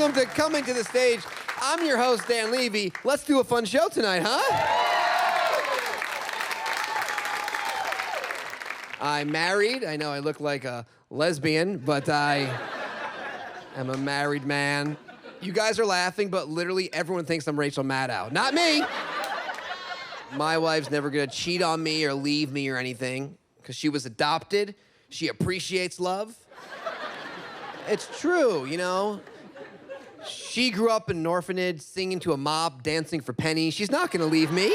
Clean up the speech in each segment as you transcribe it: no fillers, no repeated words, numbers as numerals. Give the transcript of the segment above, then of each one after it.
welcome to Coming to the Stage. I'm your host, Dan Levy. Let's do a fun show tonight, huh? I'm married. I know I look like a lesbian, but I am a married man. You guys are laughing, but literally everyone thinks I'm Rachel Maddow. Not me. My wife's never gonna cheat on me or leave me or anything, because she was adopted. She appreciates love. It's true, you know? She grew up in an orphanage, singing to a mob, dancing for pennies. She's not gonna leave me.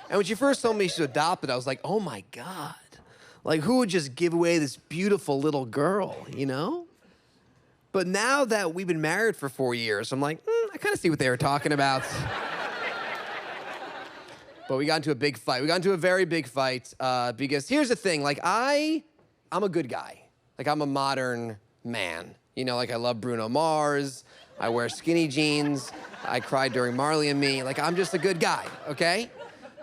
And when she first told me she was adopted, I was like, oh my God. Like, who would just give away this beautiful little girl, you know? But now that we've been married for 4 years, I'm like, I kind of see what they were talking about. But we got into a big fight. We got into a very big fight because here's the thing. Like, I'm a good guy. Like, I'm a modern man. You know, like, I love Bruno Mars. I wear skinny jeans. I cried during Marley and Me. Like, I'm just a good guy, okay?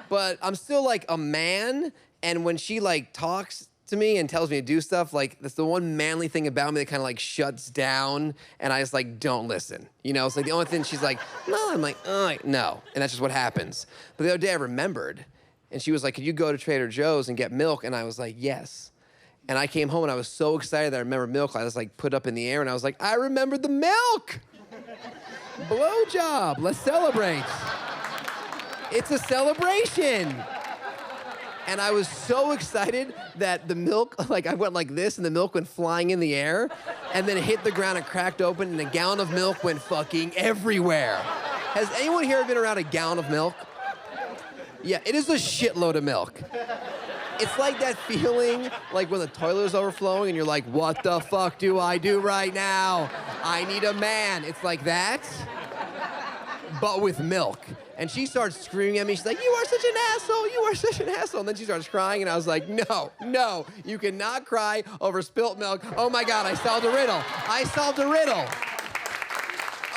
But I'm still, like, a man, and when she, like, talks to me and tells me to do stuff, like, that's the one manly thing about me that kind of, like, shuts down, and I just, like, don't listen. You know, it's like the only thing she's like, no, I'm like, no. And that's just what happens. But the other day I remembered, and she was like, could you go to Trader Joe's and get milk? And I was like, yes. And I came home, and I was so excited that I remembered milk. I was, like, put up in the air, and I was like, I remembered the milk! Blowjob, let's celebrate. It's a celebration. And I was so excited that the milk, like I went like this and the milk went flying in the air and then it hit the ground and cracked open and a gallon of milk went fucking everywhere. Has anyone here been around a gallon of milk? Yeah, it is a shitload of milk. It's like that feeling like when the toilet is overflowing and you're like, what the fuck do I do right now? I need a man. It's like that, but with milk. And she starts screaming at me. She's like, you are such an asshole. You are such an asshole. And then she starts crying. And I was like, no, you cannot cry over spilt milk. Oh my God, I solved a riddle. I solved a riddle.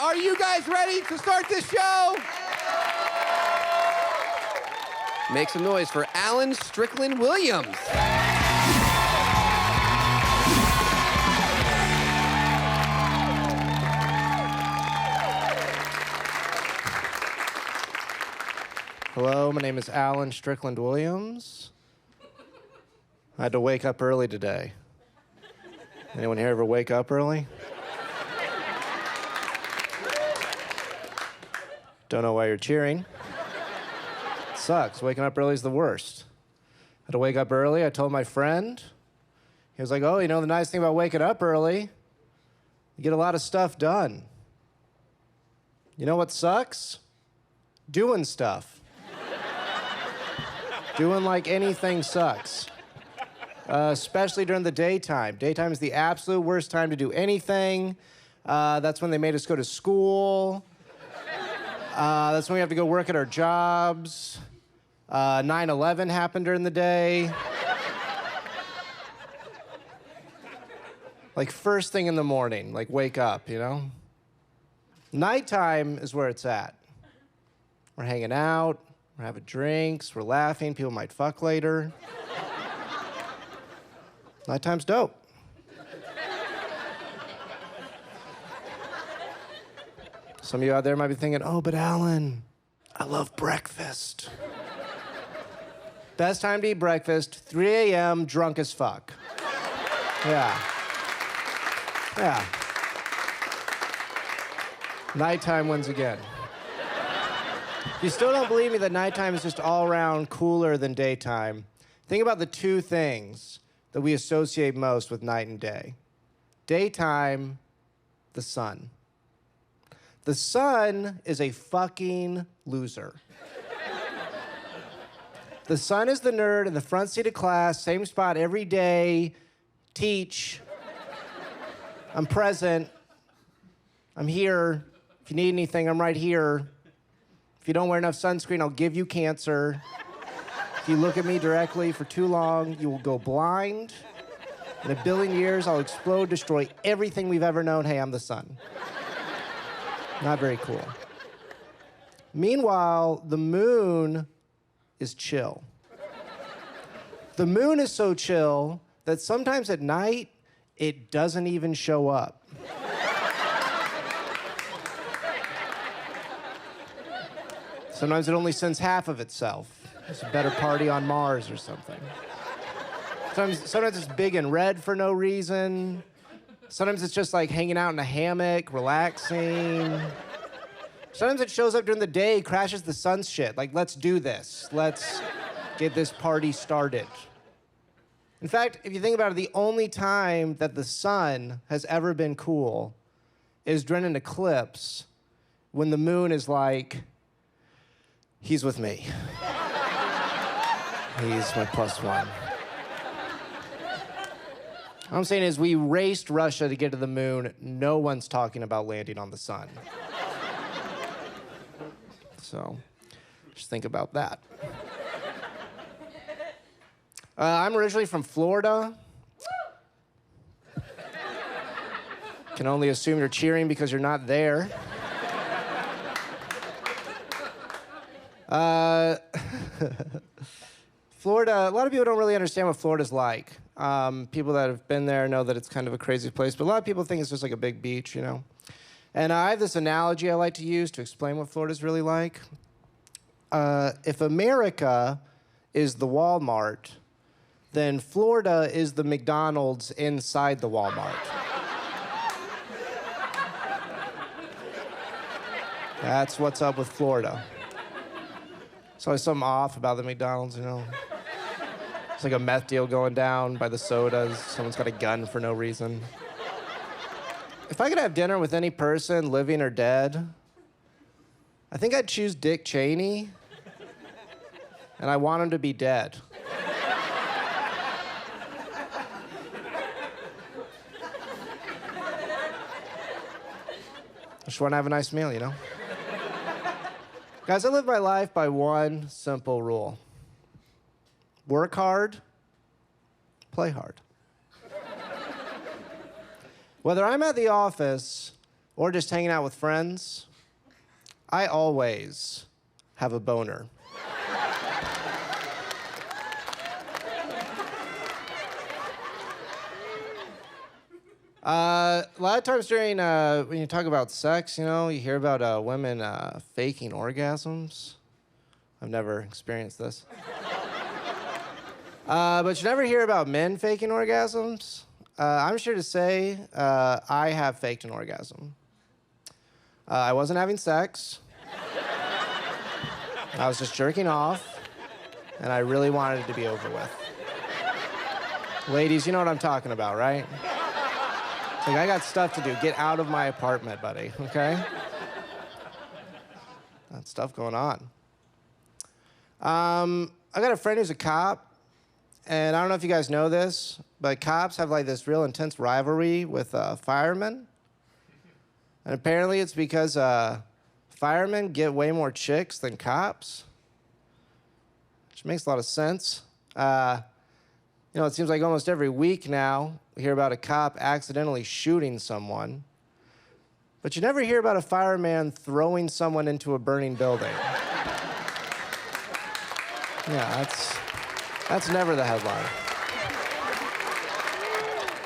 Are you guys ready to start this show? Make some noise for Alan Strickland Williams. Hello, my name is Alan Strickland Williams. I had to wake up early today. Anyone here ever wake up early? Don't know why you're cheering. It sucks. Waking up early is the worst. I had to wake up early. I told my friend. He was like, oh, you know, the nice thing about waking up early, you get a lot of stuff done. You know what sucks? Doing stuff. Doing like anything sucks, especially during the daytime. Daytime is the absolute worst time to do anything. That's when they made us go to school. That's when we have to go work at our jobs. 9/11 happened during the day. Like first thing in the morning, like wake up, you know? Nighttime is where it's at. We're hanging out. We're having drinks, we're laughing, people might fuck later. Nighttime's dope. Some of you out there might be thinking, oh, but Alan, I love breakfast. Best time to eat breakfast, 3 a.m., drunk as fuck. Yeah. Nighttime wins again. If you still don't believe me that nighttime is just all around cooler than daytime, think about the two things that we associate most with night and day. Daytime, the sun. The sun is a fucking loser. The sun is the nerd in the front seat of class, same spot every day, teach. I'm present. I'm here. If you need anything, I'm right here. If you don't wear enough sunscreen, I'll give you cancer. If you look at me directly for too long, you will go blind. In 1 billion years, I'll explode, destroy everything we've ever known. Hey, I'm the sun. Not very cool. Meanwhile, the moon is chill. The moon is so chill that sometimes at night, it doesn't even show up. Sometimes it only sends half of itself. It's a better party on Mars or something. Sometimes it's big and red for no reason. Sometimes it's just like hanging out in a hammock, relaxing. Sometimes it shows up during the day, crashes the sun's shit. Like, let's do this. Let's get this party started. In fact, if you think about it, the only time that the sun has ever been cool is during an eclipse when the moon is like, he's with me. He's my plus one. What I'm saying is we raced Russia to get to the moon. No one's talking about landing on the sun. So just think about that. I'm originally from Florida. Can only assume you're cheering because you're not there. Florida, a lot of people don't really understand what Florida's like. People that have been there know that it's kind of a crazy place, but a lot of people think it's just like a big beach, you know? And I have this analogy I like to use to explain what Florida's really like. If America is the Walmart, then Florida is the McDonald's inside the Walmart. That's what's up with Florida. There's always something off about the McDonald's, you know? It's like a meth deal going down by the sodas. Someone's got a gun for no reason. If I could have dinner with any person, living or dead, I think I'd choose Dick Cheney, and I want him to be dead. I just want to have a nice meal, you know? Guys, I live my life by one simple rule. Work hard, play hard. Whether I'm at the office or just hanging out with friends, I always have a boner. A lot of times during, when you talk about sex, you know, you hear about women faking orgasms. I've never experienced this. But you never hear about men faking orgasms. I'm sure to say I have faked an orgasm. I wasn't having sex. I was just jerking off, and I really wanted it to be over with. Ladies, you know what I'm talking about, right? It's like, I got stuff to do. Get out of my apartment, buddy, okay? Got stuff going on. I got a friend who's a cop, and I don't know if you guys know this, but cops have like this real intense rivalry with firemen. And apparently it's because firemen get way more chicks than cops, which makes a lot of sense. You know, it seems like almost every week now, we hear about a cop accidentally shooting someone, but you never hear about a fireman throwing someone into a burning building. Yeah, that's never the headline.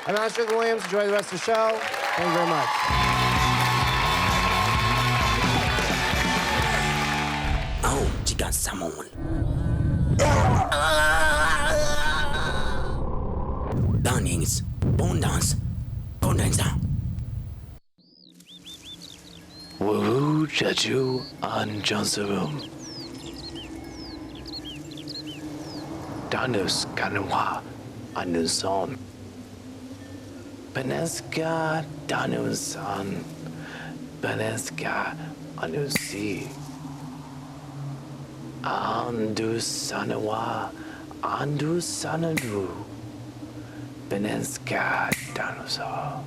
I'm Strickland Williams. Enjoy the rest of the show. Thank you very much. Oh, you got someone. Dunnings, bone dance, bone dance down. Woohoo, Chaju, and Johnson. Danus Kanwa, and son. Beneska, Danus son. Beneska, and sea. Andu Sanawa, Andu Sanadu. Beneska, Danusa.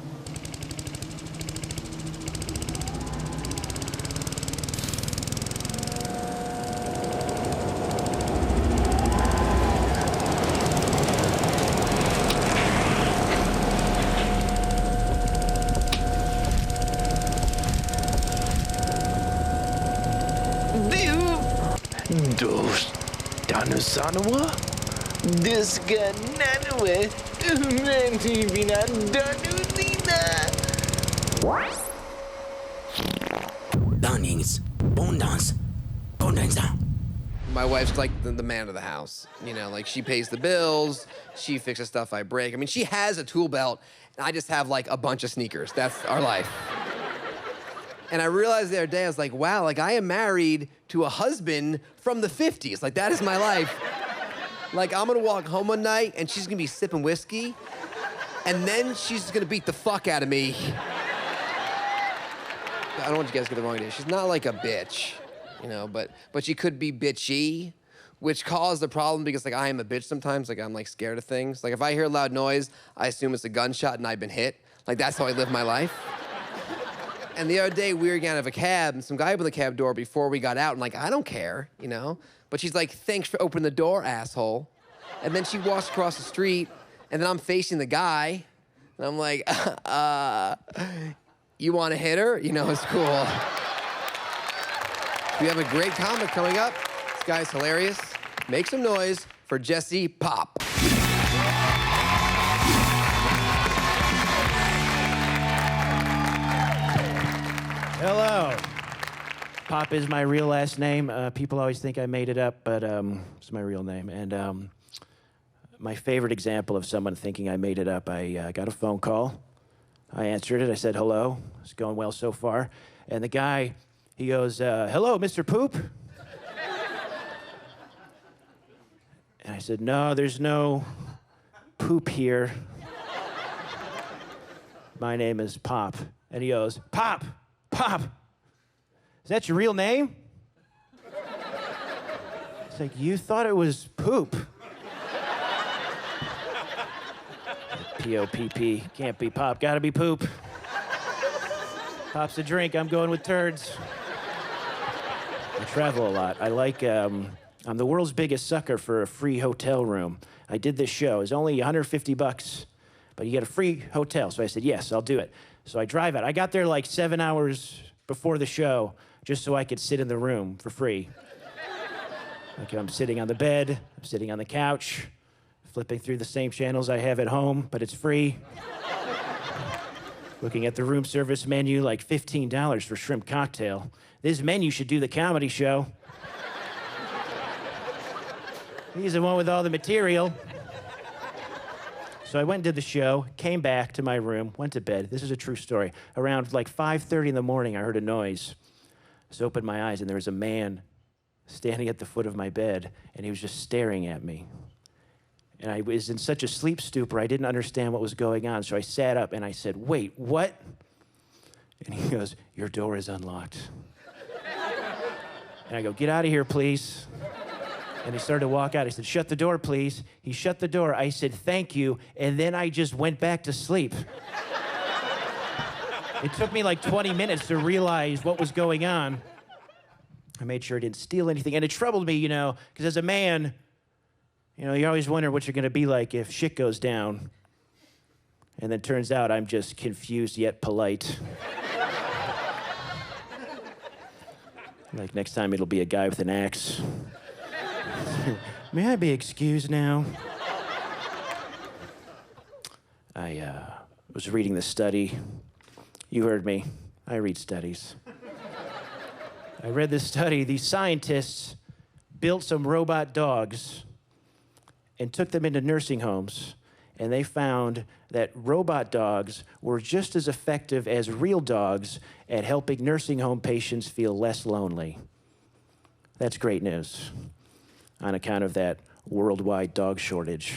Dos Danusanawa? This guy Nanue, Nantivina Danudina. Dunnings, bone dance, bonanza. My wife's like the man of the house. You know, like she pays the bills, she fixes stuff I break. I mean, she has a tool belt, and I just have like a bunch of sneakers. That's our life. And I realized the other day, I was like, wow, like I am married to a husband from the 50s. Like that is my life. Like I'm gonna walk home one night and she's gonna be sipping whiskey, and then she's gonna beat the fuck out of me. I don't want you guys to get the wrong idea. She's not like a bitch, you know, but she could be bitchy, which caused a problem because like I am a bitch sometimes. Like I'm like scared of things. Like if I hear a loud noise, I assume it's a gunshot and I've been hit. Like that's how I live my life. And the other day we were getting out of a cab and some guy opened the cab door before we got out and like, I don't care, you know? But she's like, thanks for opening the door, asshole. And then she walks across the street and then I'm facing the guy and I'm like, you want to hit her? You know, it's cool. We have a great comic coming up. This guy's hilarious. Make some noise for Jesse Popp. Hello. Popp is my real last name. People always think I made it up, but it's my real name. And my favorite example of someone thinking I made it up, I got a phone call. I answered it. I said, hello. It's going well so far. And the guy, he goes, hello, Mr. Poop? And I said, no, there's no poop here. My name is Popp. And he goes, Popp, Popp, is that your real name? It's like, you thought it was poop. P-O-P-P, can't be Popp, gotta be poop. Popp's a drink, I'm going with turds. I travel a lot. I like, I'm the world's biggest sucker for a free hotel room. I did this show, it's only $150, but you get a free hotel. So I said, yes, I'll do it. So I drive out. I got there like 7 hours before the show just so I could sit in the room for free. Like I'm sitting on the bed, I'm sitting on the couch, flipping through the same channels I have at home, but it's free. Looking at the room service menu, like $15 for shrimp cocktail. This menu should do the comedy show. He's the one with all the material. So I went and did the show, came back to my room, went to bed. This is a true story. Around like 5:30 in the morning, I heard a noise. So I opened my eyes, and there was a man standing at the foot of my bed, and he was just staring at me. And I was in such a sleep stupor, I didn't understand what was going on. So I sat up, and I said, wait, what? And he goes, your door is unlocked. And I go, get out of here, please. And he started to walk out. I said, shut the door, please. He shut the door. I said, thank you. And then I just went back to sleep. It took me like 20 minutes to realize what was going on. I made sure I didn't steal anything. And it troubled me, you know, because as a man, you know, you always wonder what you're going to be like if shit goes down. And then it turns out I'm just confused yet polite. Like next time it'll be a guy with an axe. May I be excused now? I was reading the study. You heard me. I read studies. I read this study. These scientists built some robot dogs and took them into nursing homes, and they found that robot dogs were just as effective as real dogs at helping nursing home patients feel less lonely. That's great news on account of that worldwide dog shortage.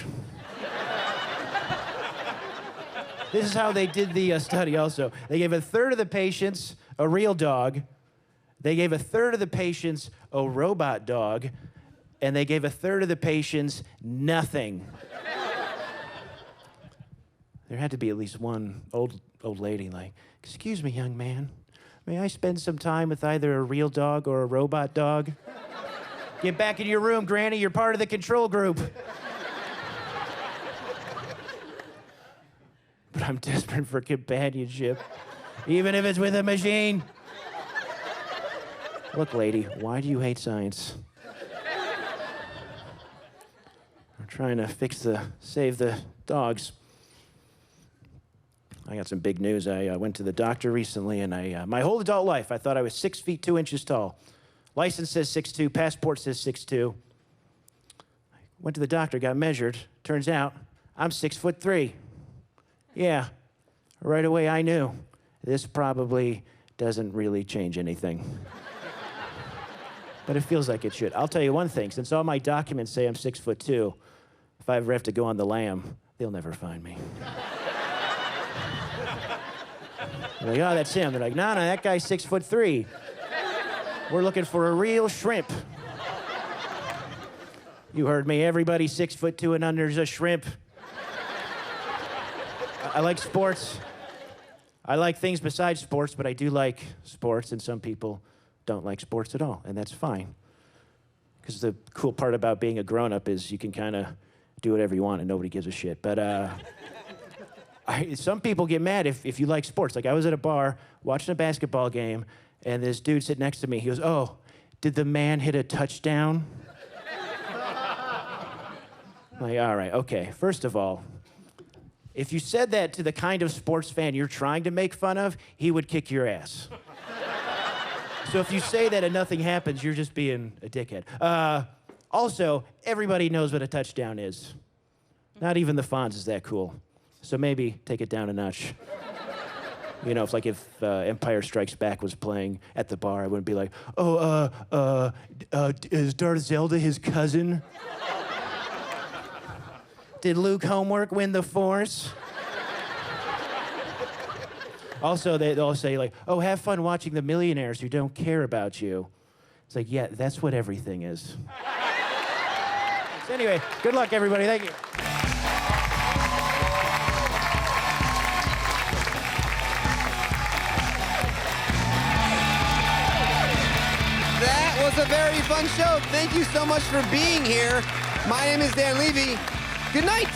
This is how they did the study also. They gave a third of the patients a real dog, they gave a third of the patients a robot dog, and they gave a third of the patients nothing. There had to be at least one old lady like, excuse me, young man, may I spend some time with either a real dog or a robot dog? Get back in your room, Granny, you're part of the control group. But I'm desperate for companionship, even if it's with a machine. Look, lady, why do you hate science? I'm trying to save the dogs. I got some big news. I went to the doctor recently, and my whole adult life, I thought I was 6 feet 2 inches tall. License says 6'2", passport says 6'2". Went to the doctor, got measured. Turns out I'm 6'3". Yeah, right away I knew this probably doesn't really change anything. But it feels like it should. I'll tell you one thing, since all my documents say I'm 6'2", if I ever have to go on the lam, they'll never find me. They're like, oh, that's him. They're like, no, that guy's 6'3". We're looking for a real shrimp. You heard me. Everybody 6'2" and under is a shrimp. I like sports. I like things besides sports, but I do like sports, and some people don't like sports at all, and that's fine. Because the cool part about being a grown-up is you can kind of do whatever you want and nobody gives a shit. But some people get mad if you like sports. Like I was at a bar watching a basketball game, and this dude sitting next to me, he goes, oh, did the man hit a touchdown? I'm like, all right, okay. First of all, if you said that to the kind of sports fan you're trying to make fun of, he would kick your ass. So if you say that and nothing happens, you're just being a dickhead. Also, everybody knows what a touchdown is. Not even the Fonz is that cool. So maybe take it down a notch. You know, if Empire Strikes Back was playing at the bar, I wouldn't be like, is Darth Zelda his cousin? Did Luke Homework win the Force? Also, they'll say like, oh, have fun watching the millionaires who don't care about you. It's like, yeah, that's what everything is. So anyway, good luck, everybody. Thank you. That was a very fun show. Thank you so much for being here. My name is Dan Levy. Good night.